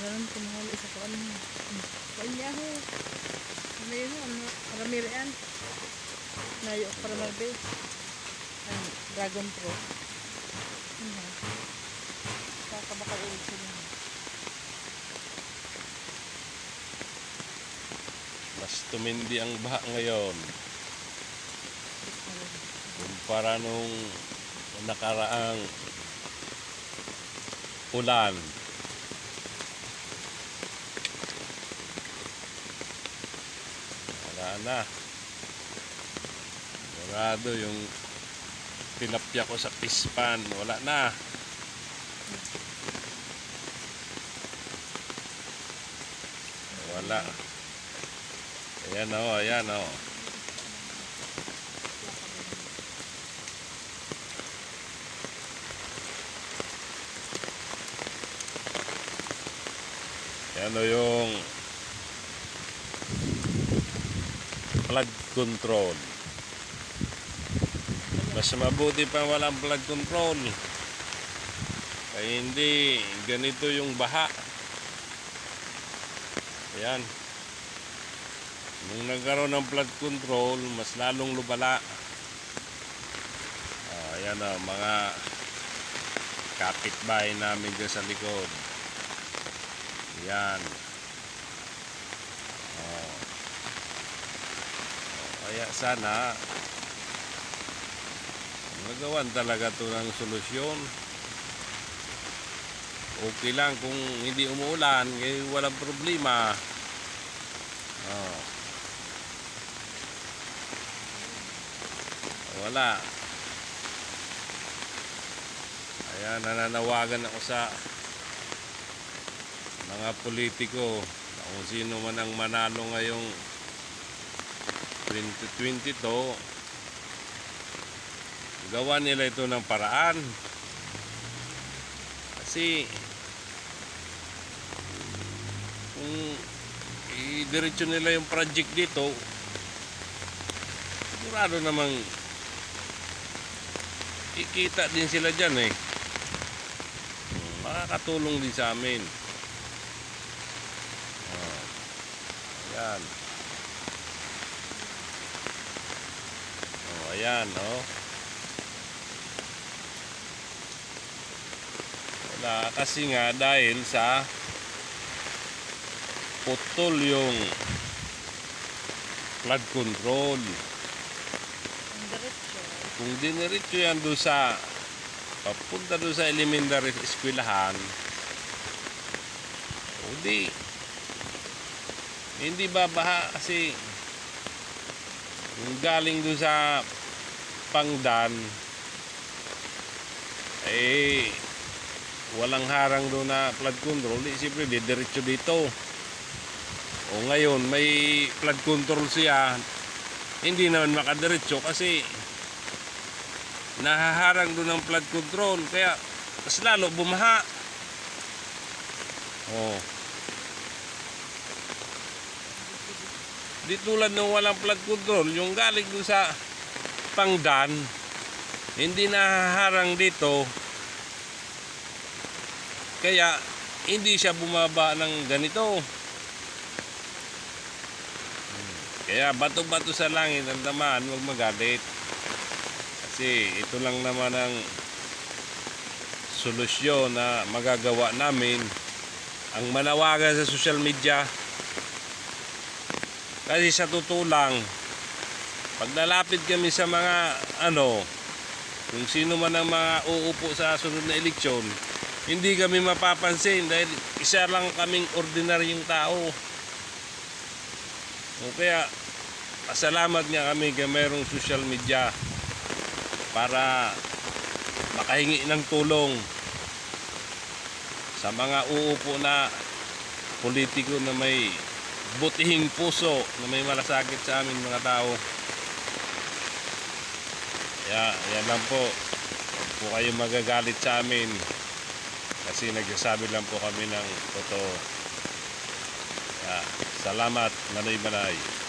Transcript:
Ganun kumahali sa kuan mo. Kuan niya ho. Ano ano, ramirian. Nayo para magbe. Ang Dragon Pro. Kakabakal ulit sila. Mas tumindi ang baha ngayon kumpara nung nakaraang ulan. Wala na. Sigurado yung tilapia ko sa pispan, wala na. Wala. Ayan o, ayan o. Ayan o yung flood control. Mas mabuti pa walang flood control. Kaya hindi ganito yung baha. Ayan. Nung nagkaroon ng flood control, mas lalong lubala. Ayan o, mga kapitbahay namin dyan sa likod. Ayan. Kaya sana magawan talaga ito ng solusyon. Okay lang kung hindi umuulan, kaya walang problema. Wala. Ayan, nananawagan ako sa mga politiko na kung sino man ang manalo ngayong 2022, gawa nila ito ng paraan. Kasi kung i-diretso nila yung project dito, sigurado namang ikita din sila dyan eh. Makakatulong din sa amin. Ayan. Ayan, Wala, kasi nga dahil sa putol yung flood control. Kung diniretso yan doon sa papunta doon sa elementary eskwelahan, hindi babaha kasi yung galing doon sa Pangdan walang harang doon na flood control, siyempre didiretso dito. O ngayon may flood control siya, hindi naman makadiretso kasi nahaharang doon ng flood control, kaya mas lalo bumaha. Di tulad nung walang flood control, yung galing doon sa Pangdan, hindi nahaharang dito, kaya hindi siya bumaba ng ganito. Kaya bato-bato sa langit ang damaan, huwag magalit. Kasi ito lang naman ang solusyon na magagawa namin, ang manawagan sa social media. Kasi sa totoo lang, pag nalapit kami sa mga kung sino man ang mga uupo sa sunod na eleksyon, hindi kami mapapansin dahil isa lang kaming ordinaryong tao. Kaya pasalamat nga kami kaya mayroong social media para makahingi ng tulong sa mga uupo na politiko na may butihing puso, na may malasakit sa amin mga tao. Yan lang po. Huwag po kayo magagalit sa amin kasi nagsasabi lang po kami ng totoo. Salamat, Manay Manay.